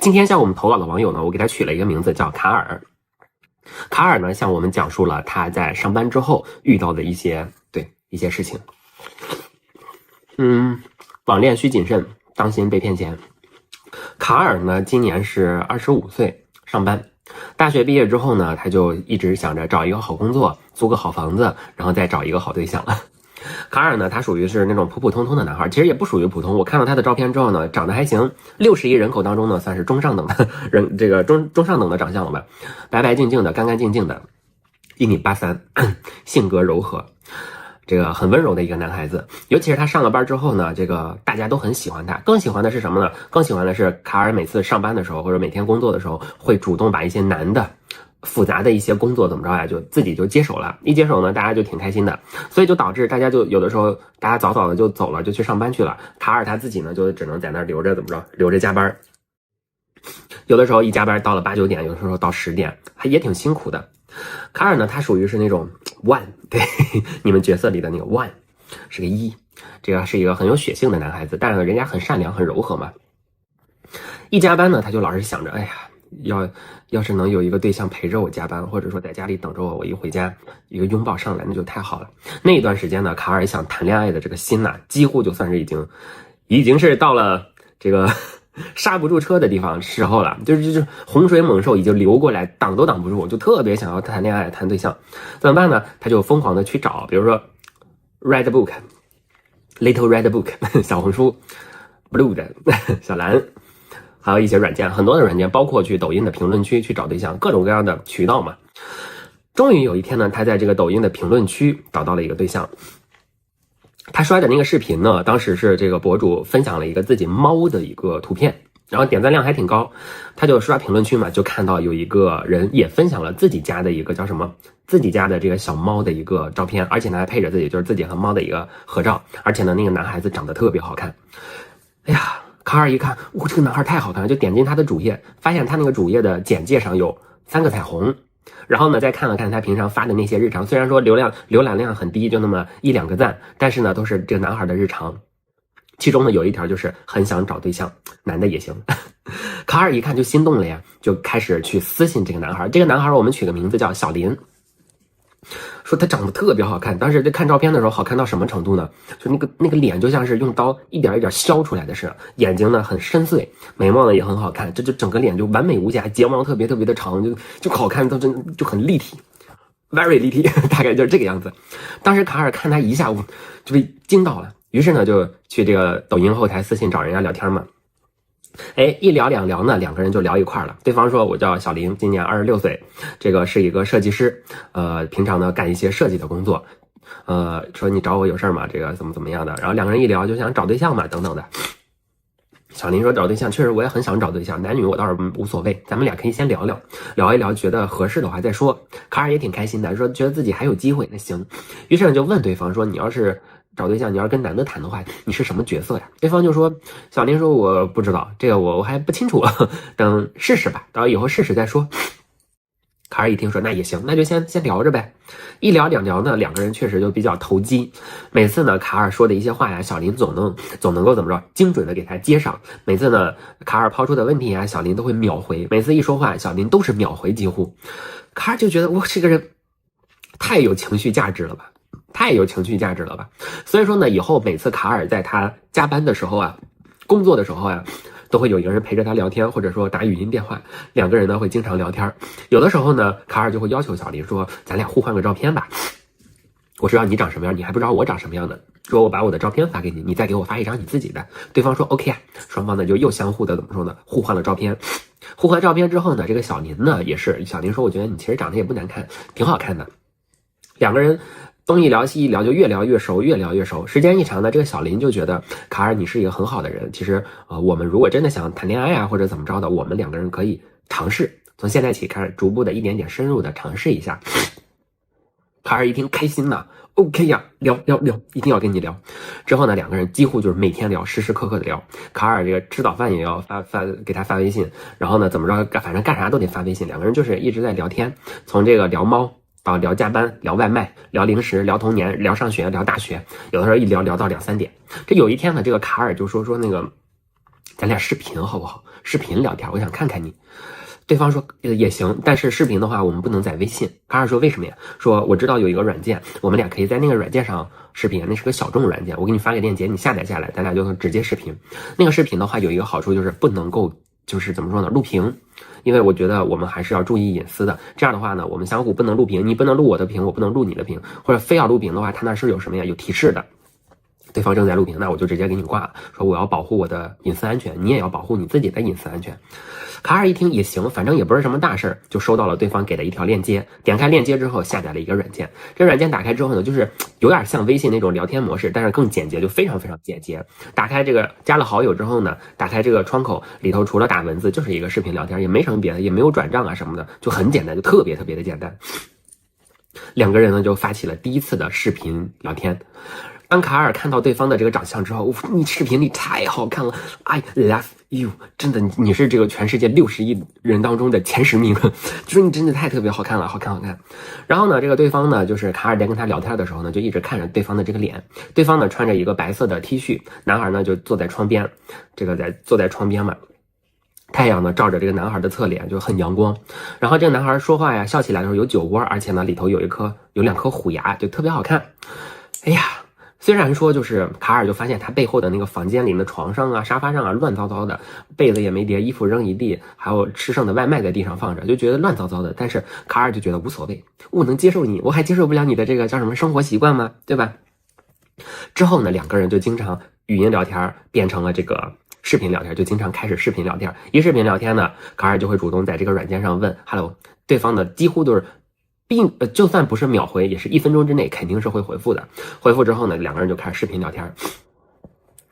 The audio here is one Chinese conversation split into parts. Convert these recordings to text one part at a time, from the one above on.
今天向我们投稿的网友呢，我给他取了一个名字叫卡尔。卡尔呢向我们讲述了他在上班之后遇到的一些事情。网恋需谨慎，当心被骗钱。卡尔呢今年是25岁，上班。大学毕业之后呢，他就一直想着找一个好工作，租个好房子，然后再找一个好对象。卡尔呢，他属于是那种普普通通的男孩，其实也不属于普通。我看到他的照片之后呢，长得还行，60亿人口当中呢，算是中上等的人，这个中上等的长相了吧，白白净净的，干干净净的，1.83米，性格柔和，这个很温柔的一个男孩子。尤其是他上了班之后呢，这个大家都很喜欢他。更喜欢的是什么呢？更喜欢的是卡尔每次上班的时候或者每天工作的时候，会主动把一些难的复杂的一些工作怎么着呀，就自己就接手了。一接手呢，大家就挺开心的，所以就导致大家就有的时候大家早早的就走了，就去上班去了。卡尔他自己呢，就只能在那儿留着怎么着，留着加班。有的时候一加班到了8、9点，有的时候到10点，还也挺辛苦的。卡尔呢，他属于是那种 one， 对，你们角色里的那个 one 是个1，这个是一个很有血性的男孩子，但是人家很善良很柔和嘛。一加班呢，他就老是想着，哎呀，要是能有一个对象陪着我加班，或者说在家里等着我，我一回家一个拥抱上来，那就太好了。那一段时间呢，卡尔想谈恋爱的这个心呐，几乎就算是已经是到了这个刹不住车的地方时候了，就是洪水猛兽已经流过来，挡都挡不住，就特别想要谈恋爱谈对象。怎么办呢？他就疯狂的去找，比如说 Redbook、 Little Redbook 小红书、Blue 的小蓝，还有一些软件，很多的软件，包括去抖音的评论区去找对象，各种各样的渠道嘛。终于有一天呢，他在这个抖音的评论区找到了一个对象。他刷的那个视频呢，当时是这个博主分享了一个自己猫的一个图片，然后点赞量还挺高。他就刷评论区嘛，就看到有一个人也分享了自己家的一个叫什么，自己家的这个小猫的一个照片，而且呢还配着自己就是自己和猫的一个合照，而且呢那个男孩子长得特别好看。哎呀，卡尔一看，哇，这个男孩太好看了，就点进他的主页，发现他那个主页的简介上有3个彩虹。然后呢，再看了看他平常发的那些日常，虽然说浏览量很低，就那么1、2个赞，但是呢，都是这个男孩的日常。其中呢，有一条就是很想找对象，男的也行。卡尔一看就心动了呀，就开始去私信这个男孩。这个男孩我们取个名字叫小林。说他长得特别好看，当时在看照片的时候好看到什么程度呢？就那个脸就像是用刀一点一点削出来的似的，眼睛呢很深邃，眉毛呢也很好看，这就整个脸就完美无瑕，睫毛特别的长，就好看到就很立体 ，very 立体，大概就是这个样子。当时卡尔看他一下午就被惊到了，于是呢就去这个抖音后台私信找人家聊天嘛。哎，一聊两聊呢，2个人就聊一块了。对方说我叫小林，今年26岁，这个是一个设计师，平常呢干一些设计的工作，说你找我有事吗？这个怎么样的？然后2个人一聊就想找对象嘛，等等的。小林说找对象，确实我也很想找对象，男女我倒是无所谓，咱们俩可以先聊一聊，觉得合适的话再说。卡尔也挺开心的，说觉得自己还有机会，那行。于是呢就问对方说，你要是找对象，你要是跟男的谈的话，你是什么角色呀？对方就说，小林说我不知道，这个我还不清楚，等试试吧，到以后试试再说。卡尔一听说那也行，那就先聊着呗。一聊2聊呢，2个人确实就比较投机。每次呢，卡尔说的一些话呀，小林总能够怎么着，精准的给他接上。每次呢，卡尔抛出的问题啊，小林都会秒回。每次一说话，小林都是秒回，几乎。卡尔就觉得哇，这个人太有情绪价值了吧。所以说呢，以后每次卡尔在他加班的时候啊，工作的时候啊，都会有一个人陪着他聊天，或者说打语音电话，2个人呢会经常聊天。有的时候呢，卡尔就会要求小林说，咱俩互换个照片吧，我知道你长什么样，你还不知道我长什么样的，说我把我的照片发给你，你再给我发一张你自己的。对方说 OK 啊，双方呢就又相互的怎么说呢，互换了照片。互换照片之后呢，这个小林呢也是，小林说我觉得你其实长得也不难看，挺好看的。2个人东一聊西一聊，就越聊越熟。时间一长呢，这个小林就觉得卡尔你是一个很好的人。其实我们如果真的想谈恋爱啊，或者怎么着的，我们2个人可以尝试，从现在起开始逐步的一点点深入的尝试一下。卡尔一听开心呐 ，OK 呀，聊，一定要跟你聊。之后呢，2个人几乎就是每天聊，时时刻刻的聊。卡尔这个吃早饭也要给他发微信，然后呢怎么着，反正干啥都得发微信。2个人就是一直在聊天，从这个聊猫到聊加班，聊外卖，聊零食，聊童年，聊上学，聊大学，有的时候一聊到2、3点。这有一天呢，这个卡尔就说那个咱俩视频好不好？视频聊天，我想看看你。对方说也行，但是视频的话我们不能在微信。卡尔说为什么呀？说我知道有一个软件，我们俩可以在那个软件上视频，那是个小众软件，我给你发个链接，你下载下来，咱俩就能直接视频。那个视频的话有一个好处就是不能够就是怎么说呢，录屏，因为我觉得我们还是要注意隐私的。这样的话呢，我们相互不能录屏，你不能录我的屏，我不能录你的屏，或者非要录屏的话，他那是有什么呀？有提示的。对方正在录屏，那我就直接给你挂了，说我要保护我的隐私安全，你也要保护你自己的隐私安全。卡尔一听也行，反正也不是什么大事儿，就收到了对方给的一条链接，点开链接之后下载了一个软件。这软件打开之后呢，就是有点像微信那种聊天模式，但是更简洁，就非常非常简洁。打开这个加了好友之后呢，打开这个窗口里头除了打文字就是一个视频聊天，也没什么别的，也没有转账啊什么的，就很简单，就特别特别的简单。两个人呢就发起了第一次的视频聊天。当卡尔看到对方的这个长相之后，你视频里太好看了 ，I love you， 真的你是这个全世界60亿人当中的前10名，就是你真的太特别好看了，好看。然后呢，这个对方呢，就是卡尔在跟他聊天的时候呢，就一直看着对方的这个脸。对方呢穿着一个白色的 T 恤，男孩呢就坐在窗边，坐在窗边嘛。太阳呢照着这个男孩的侧脸，就很阳光。然后这个男孩说话呀，笑起来的时候有酒窝，而且呢里头有2颗虎牙，就特别好看。哎呀。虽然说就是卡尔就发现他背后的那个房间里的床上啊、沙发上啊乱糟糟的，被子也没叠，衣服扔一地，还有吃剩的外卖在地上放着，就觉得乱糟糟的。但是卡尔就觉得无所谓，我能接受你，我还接受不了你的这个叫什么生活习惯吗？对吧？之后呢，两个人就经常语音聊天变成了这个视频聊天，就经常开始视频聊天。一视频聊天呢，卡尔就会主动在这个软件上问 “hello”， 对方的几乎都是。就算不是秒回，也是1分钟之内肯定是会回复的。回复之后呢，两个人就开始视频聊天。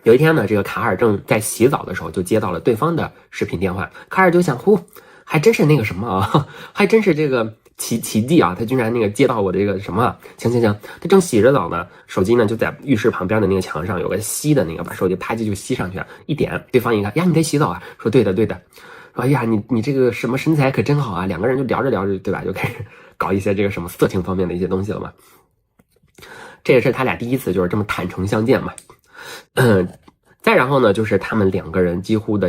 有一天呢，这个卡尔正在洗澡的时候，就接到了对方的视频电话。卡尔就想，还真是那个什么啊，还真是这个奇迹啊！他居然那个接到我的这个什么啊，行，他正洗着澡呢，手机呢就在浴室旁边的那个墙上有个吸的那个，把手机啪叽就吸上去了，一点，对方一看，呀，你在洗澡啊？说对的。哎呀，你这个什么身材可真好啊！两个人就聊着，对吧？就开始搞一些这个什么色情方面的一些东西了嘛。这也是他俩第一次就是这么坦诚相见嘛。再然后呢，就是他们两个人几乎的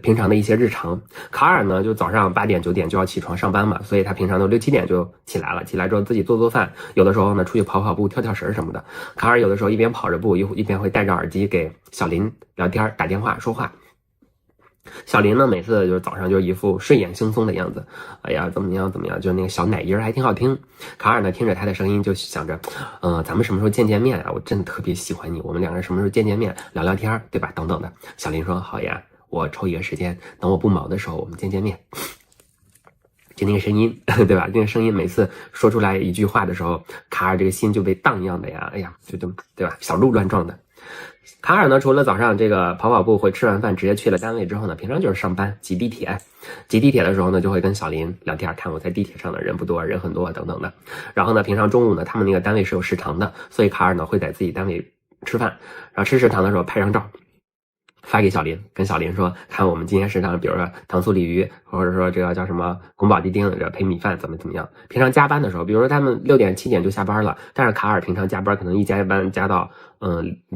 平常的一些日常。卡尔呢，就早上8点9点就要起床上班嘛，所以他平常都6、7点就起来了。起来之后自己做饭，有的时候呢出去跑步、跳绳什么的。卡尔有的时候一边跑着步，一边会戴着耳机给小林聊天、打电话、说话。小林呢，每次就是早上就一副睡眼惺忪的样子，哎呀，怎么样，就那个小奶音还挺好听。卡尔呢，听着他的声音就想着，咱们什么时候见面啊？我真的特别喜欢你，我们两个人什么时候见面，聊聊天，对吧？等等的。小林说好呀，我抽一个时间，等我不忙的时候，我们见面。就那个声音，对吧？那个声音每次说出来一句话的时候，卡尔这个心就被荡漾的呀，哎呀，就对吧？小鹿乱撞的。卡尔呢，除了早上这个跑步会吃完饭直接去了单位之后呢，平常就是上班挤地铁。挤地铁的时候呢，就会跟小林聊天，看我在地铁上的人不多，人很多等等的。然后呢，平常中午呢，他们那个单位是有食堂的，所以卡尔呢会在自己单位吃饭，然后吃食堂的时候拍张照发给小林，跟小林说，看我们今天食堂，比如说糖醋鲤鱼，或者说这个叫什么宫保鸡丁，这配米饭怎么样？平常加班的时候，比如说他们6点7点就下班了，但是卡尔平常加班可能一加班加到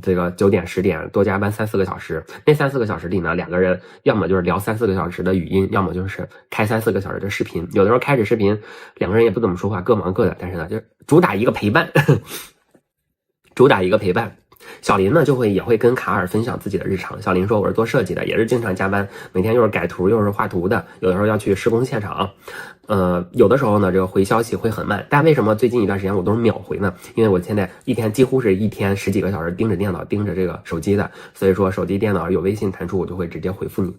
这个9点10点，多加班3、4个小时。那3、4个小时里呢，两个人要么就是聊3、4个小时的语音，要么就是开3、4个小时的视频。有的时候开着视频，两个人也不怎么说话，各忙各的，但是呢，就主打一个陪伴，主打一个陪伴。小林呢也会跟卡尔分享自己的日常。小林说我是做设计的，也是经常加班，每天又是改图又是画图的，有的时候要去施工现场。有的时候呢这个回消息会很慢，但为什么最近一段时间我都是秒回呢？因为我现在一天几乎是一天10几个小时盯着电脑盯着这个手机的，所以说手机电脑有微信弹出我就会直接回复你。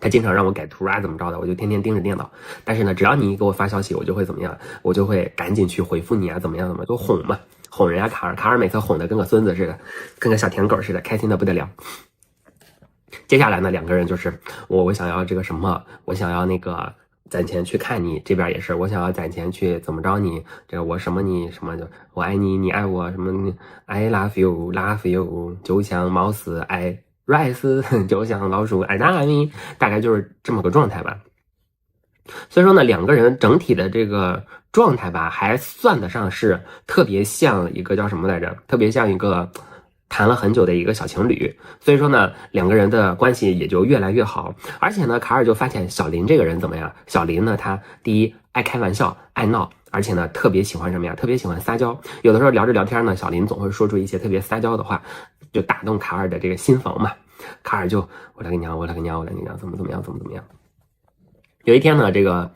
他经常让我改图啊怎么着的，我就天天盯着电脑。但是呢只要你给我发消息，我就会怎么样，我就会赶紧去回复你啊怎么样就哄嘛，哄人家卡尔每次哄的跟个孙子似的，跟个小舔狗似的，开心的不得了。接下来呢，两个人就是我想要这个什么，我想要那个攒钱去看你，这边也是我想要攒钱去怎么着你，这个我什么你什么就我爱你，你爱我，什么 I love you love you， 就像猫死爱rice， 就像老鼠爱大米，大概就是这么个状态吧。所以说呢，两个人整体的这个状态吧，还算得上是特别像一个叫什么来着？特别像一个谈了很久的一个小情侣，所以说呢，两个人的关系也就越来越好。而且呢，卡尔就发现小林这个人怎么样？小林呢，他第一爱开玩笑，爱闹，而且呢，特别喜欢什么呀？特别喜欢撒娇。有的时候聊着聊天呢，小林总会说出一些特别撒娇的话，就打动卡尔的这个心房嘛。卡尔就我来跟你讲，怎么样。有一天呢，这个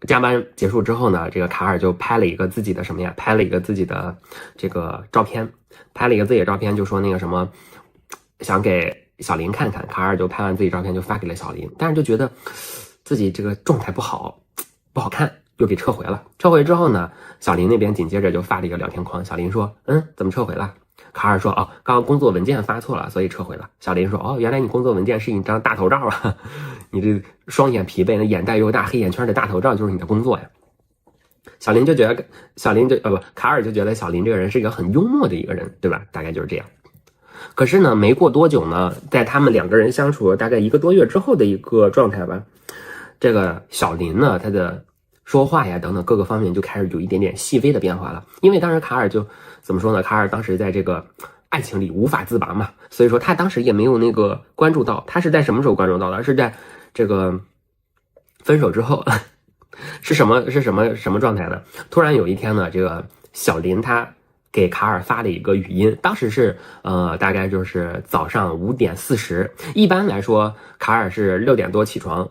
加班结束之后呢，这个卡尔就拍了一个自己的什么呀？拍了一个自己的这个照片，就说那个什么，想给小林看看。卡尔就拍完自己照片就发给了小林，但是就觉得自己这个状态不好看，又给撤回了。撤回之后呢，小林那边紧接着就发了一个聊天框。小林说：“怎么撤回了？”卡尔说：“哦，刚刚工作文件发错了，所以撤回了。”小林说：“哦，原来你工作文件是一张大头照啊！你这双眼疲惫、那眼袋又大、黑眼圈的大头照就是你的工作呀。”卡尔就觉得小林这个人是一个很幽默的一个人，对吧？大概就是这样。可是呢，没过多久呢，在他们两个人相处大概1个多月之后的一个状态吧，这个小林呢，他的说话呀等等各个方面就开始有一点点细微的变化了。因为当时卡尔就怎么说呢？卡尔当时在这个爱情里无法自拔嘛，所以说他当时也没有那个关注到，他是在什么时候关注到的？是在这个分手之后。是什么状态呢？突然有一天呢，这个小林他给卡尔发了一个语音，当时是大概就是早上5点40。一般来说，卡尔是6点多起床，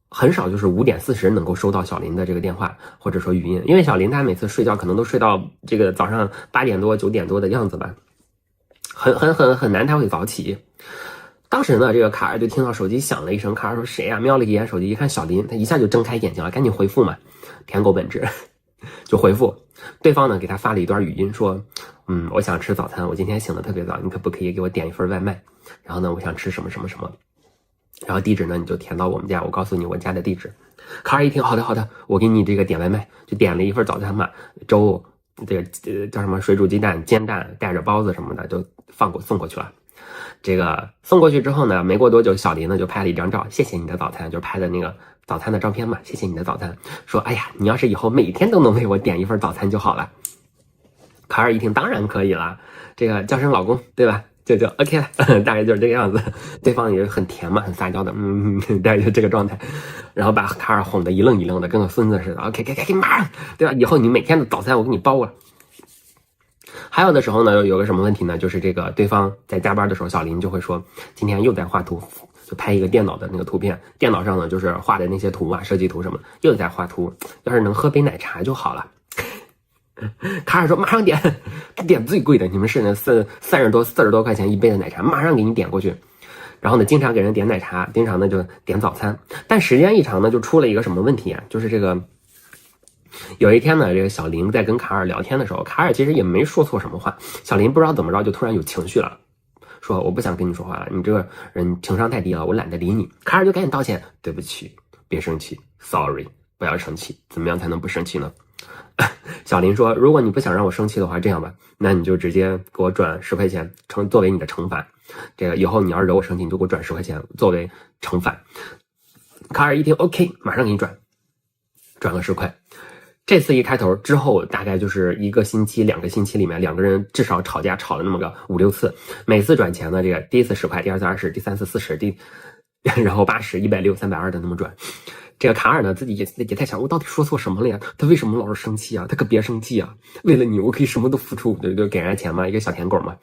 很少就是5点40能够收到小林的这个电话或者说语音，因为小林他每次睡觉可能都睡到这个早上8点多9点多的样子吧，很难他会早起。当时呢，这个卡尔就听到手机响了一声，卡尔说谁呀？瞄了一眼手机，一看小林，他一下就睁开眼睛了，赶紧回复嘛，舔狗本质，就回复对方呢，给他发了一段语音说，我想吃早餐，我今天醒得特别早，你可不可以给我点一份外卖？然后呢，我想吃什么，然后地址呢你就填到我们家，我告诉你我家的地址。卡尔一听，好的，我给你这个点外卖，就点了一份早餐嘛，粥，这个叫什么水煮鸡蛋、煎蛋，带着包子什么的，就送过去了。这个送过去之后呢，没过多久，小林呢就拍了一张照，谢谢你的早餐，就是拍的那个早餐的照片嘛，谢谢你的早餐，说哎呀，你要是以后每天都能为我点一份早餐就好了。卡尔一听，当然可以了，这个叫声老公，对吧？就 OK 了，大概就是这个样子。对方也很甜嘛，很撒娇的，大概就这个状态，然后把卡尔哄得一愣一愣的，跟个孙子似的。OK，马上，对吧？以后你每天的早餐我给你包了。还有的时候呢，有个什么问题呢？就是这个对方在加班的时候，小林就会说今天又在画图，就拍一个电脑的那个图片，电脑上呢就是画的那些图啊，设计图什么，又在画图。要是能喝杯奶茶就好了。卡尔说马上点最贵的，你们是那40多块钱一杯的奶茶，马上给你点过去。然后呢，经常给人点奶茶，经常呢就点早餐，但时间一长呢，就出了一个什么问题啊？就是这个。有一天呢，这个小林在跟卡尔聊天的时候，卡尔其实也没说错什么话，小林不知道怎么着就突然有情绪了，说我不想跟你说话了，你这个人情商太低了，我懒得理你。卡尔就赶紧道歉，对不起，别生气 ，sorry， 不要生气，怎么样才能不生气呢？小林说，如果你不想让我生气的话，这样吧，那你就直接给我转10块钱作为你的惩罚，这个以后你要是惹我生气，你就给我转10块钱作为惩罚。卡尔一听 OK， 马上给你转了10块。这次一开头之后，大概就是1个星期、2个星期里面，两个人至少吵架吵了那么个5、6次。每次转钱呢，这个第一次10块，第二次20，第三次40，然后80、160、320的那么转。这个卡尔呢，自己也在想，我到底说错什么了呀？他为什么老是生气啊？他可别生气啊！为了你，我可以什么都付出，就给人家钱嘛，一个小舔狗嘛。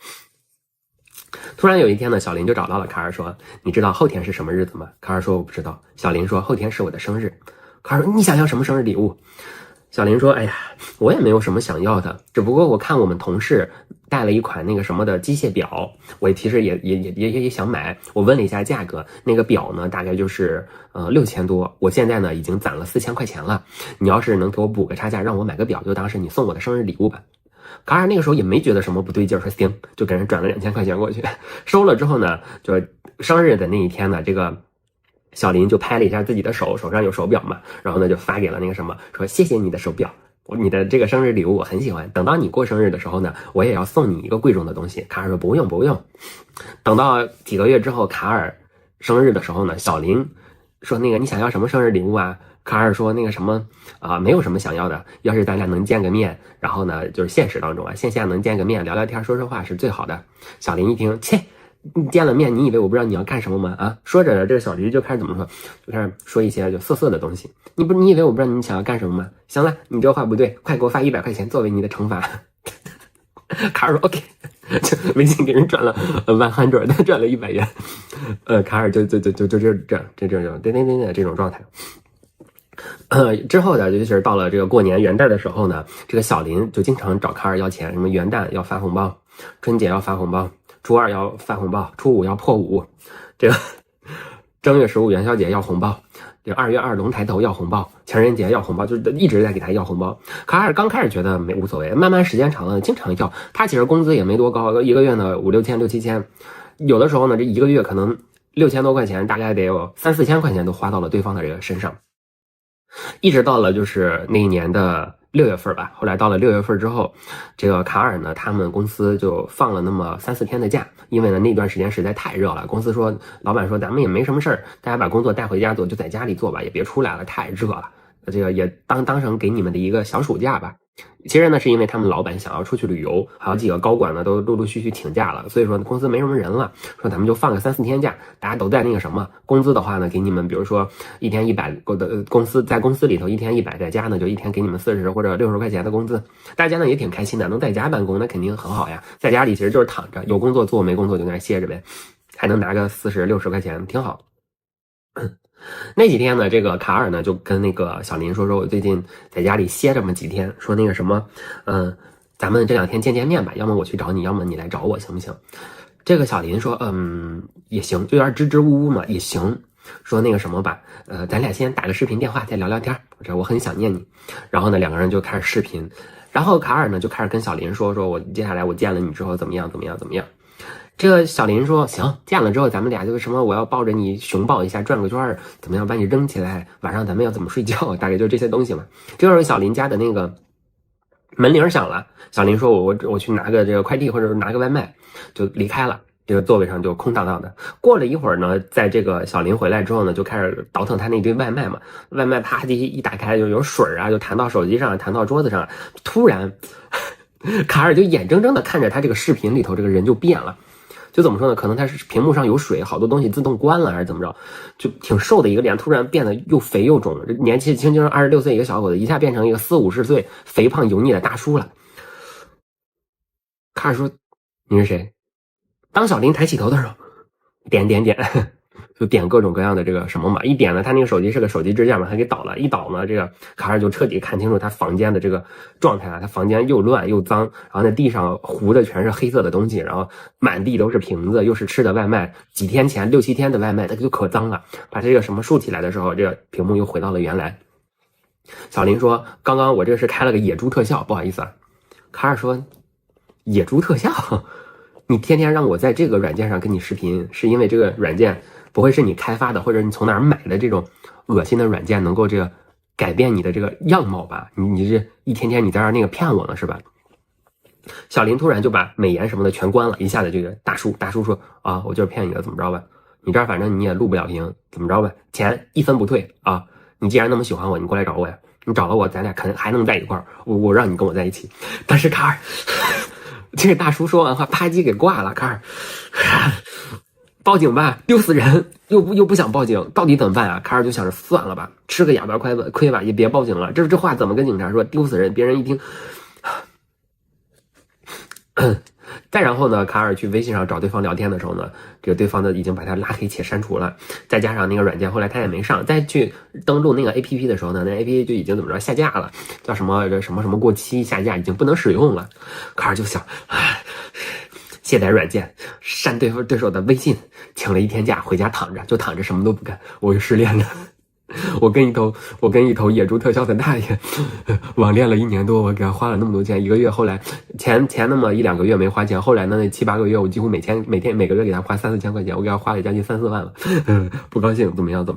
突然有一天呢，小林就找到了卡尔，说：“你知道后天是什么日子吗？”卡尔说：“我不知道。”小林说：“后天是我的生日。”卡尔说：“你想要什么生日礼物？”小林说：“哎呀，我也没有什么想要的，只不过我看我们同事带了一款那个什么的机械表，我其实也想买。我问了一下价格，那个表呢大概就是6000多，我现在呢已经攒了4000块钱了。你要是能给我补个差价，让我买个表，就当是你送我的生日礼物吧。”卡尔那个时候也没觉得什么不对劲，说行，就给人转了2000块钱过去。收了之后呢，就生日的那一天呢，这个小林就拍了一下自己的手上有手表嘛，然后呢就发给了那个什么，说谢谢你的手表，你的这个生日礼物我很喜欢，等到你过生日的时候呢，我也要送你一个贵重的东西。卡尔说不用。等到几个月之后，卡尔生日的时候呢，小林说那个你想要什么生日礼物啊？卡尔说那个什么没有什么想要的，要是咱俩能见个面，然后呢就是现实当中线下能见个面聊聊天说说话是最好的。小林一听，切，你见了面你以为我不知道你要干什么吗？说着这个小驴就开始怎么说，就开始说一些就色的东西。你以为我不知道你想要干什么吗？行了，你这话不对，快给我发100块钱作为你的惩罚。卡尔说 OK， 就微信给人转了100，他转了100元。卡尔就这对这种状态。之后呢，就是到了这个过年元旦的时候呢，这个小林就经常找卡尔要钱，什么元旦要发红包，春节要发红包，初2要发红包，初5要破5，这个正月15元宵节要红包，这2月2龙抬头要红包，情人节要红包，就一直在给他要红包。卡尔刚开始觉得无所谓，慢慢时间长了经常要。他其实工资也没多高，一个月呢5、6千、6、7千，有的时候呢这一个月可能6000多块钱，大概得有3、4千块钱都花到了对方的这个身上。一直到了就是那一年的6月份吧，后来到了6月份之后，这个卡尔呢，他们公司就放了那么3、4天的假，因为呢那段时间实在太热了，公司说，老板说咱们也没什么事儿，大家把工作带回家做，就在家里做吧，也别出来了，太热了，这个也当成给你们的一个小暑假吧。其实呢，是因为他们老板想要出去旅游，好几个高管呢都陆续请假了，所以说公司没什么人了，说咱们就放个3、4天假，大家都在那个什么，工资的话呢，给你们比如说1天100，公司里头1天100，在家呢就1天给你们40或者60块钱的工资，大家呢也挺开心的，能在家办公那肯定很好呀，在家里其实就是躺着，有工作做没工作就在那歇着呗，还能拿个40、60块钱，挺好。那几天呢，这个卡尔呢就跟那个小林说我最近在家里歇这么几天，说那个什么，咱们这2天见面吧，要么我去找你，要么你来找我，行不行？这个小林说，也行，就有点支支吾吾嘛，也行。说那个什么吧，咱俩先打个视频电话，再聊聊天，我很想念你。然后呢，两个人就开始视频，然后卡尔呢就开始跟小林说我接下来我见了你之后怎么样。这个小林说行，见了之后咱们俩就是什么，我要抱着你熊抱一下，转个圈，怎么样把你扔起来，晚上咱们要怎么睡觉，大概就这些东西嘛。这时候小林家的那个门铃响了，小林说我去拿个这个快递或者拿个外卖，就离开了。这个座位上就空荡荡的。过了一会儿呢，在这个小林回来之后呢，就开始倒腾他那堆外卖嘛。外卖啪一打开就有水啊，就弹到手机上，弹到桌子上。突然，卡尔就眼睁睁的看着他这个视频里头这个人就变了。就怎么说呢？可能他是屏幕上有水，好多东西自动关了，还是怎么着？就挺瘦的一个脸，突然变得又肥又肿。年轻26岁一个小伙子，一下变成一个40、50岁肥胖油腻的大叔了。卡尔说：“你是谁？”当小林抬起头的时候，点，就点各种各样的这个什么嘛。一点呢，他那个手机是个手机支架嘛，他给倒了。一倒呢，这个卡尔就彻底看清楚他房间的这个状态了。他房间又乱又脏，然后那地上糊的全是黑色的东西，然后满地都是瓶子，又是吃的外卖，几天前6、7天的外卖，他就可脏了。把这个什么竖起来的时候，这个屏幕又回到了原来。小林说：“刚刚我这是开了个野猪特效，不好意思啊。”卡尔说：“野猪特效？你天天让我在这个软件上跟你视频，是因为这个软件不会是你开发的，或者你从哪儿买的这种恶心的软件能够这个改变你的这个样貌吧？你这一天天你在这那个骗我呢是吧？”小林突然就把美颜什么的全关了，一下子这个大叔说：“啊，我就是骗你的，怎么着吧？你这儿反正你也录不了屏，怎么着吧？钱1分不退啊！你既然那么喜欢我，你过来找我呀！你找了我，咱俩肯还能在一块儿，我让你跟我在一起。”但是卡尔。这个大叔说完话，啪叽给挂了。卡尔，报警吧，丢死人！又不想报警，到底怎么办啊？卡尔就想着算了吧，吃个哑巴亏吧，也别报警了。这话怎么跟警察说？丢死人！别人一听。再然后呢，卡尔去微信上找对方聊天的时候呢，这个对方呢已经把他拉黑且删除了，再加上那个软件后来他也没上，再去登录那个 APP 的时候呢，那 APP 就已经怎么着下架了，叫什么过期下架，已经不能使用了。卡尔就想，卸载软件，删对手的微信，请了1天假，回家躺着什么都不干，我就失恋了。我跟一头野猪特效的大爷网恋了1年多，我给他花了那么多钱，1个月后来前那么1、2个月没花钱，后来呢那7、8个月我几乎每个月给他花3、4千块钱，我给他花了将近3、4万了，不高兴怎么样的。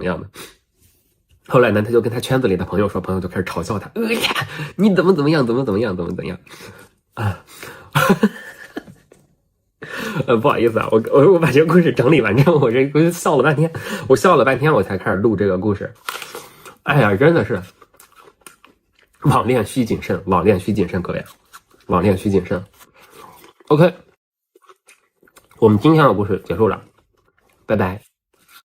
后来呢他就跟他圈子里的朋友说，朋友就开始嘲笑他，你怎么样啊。不好意思啊，我把这个故事整理完之后，我笑了半天，我才开始录这个故事。哎呀，真的是网恋需谨慎，网恋需谨慎，各位，网恋需谨慎。OK， 我们今天的故事结束了，拜拜。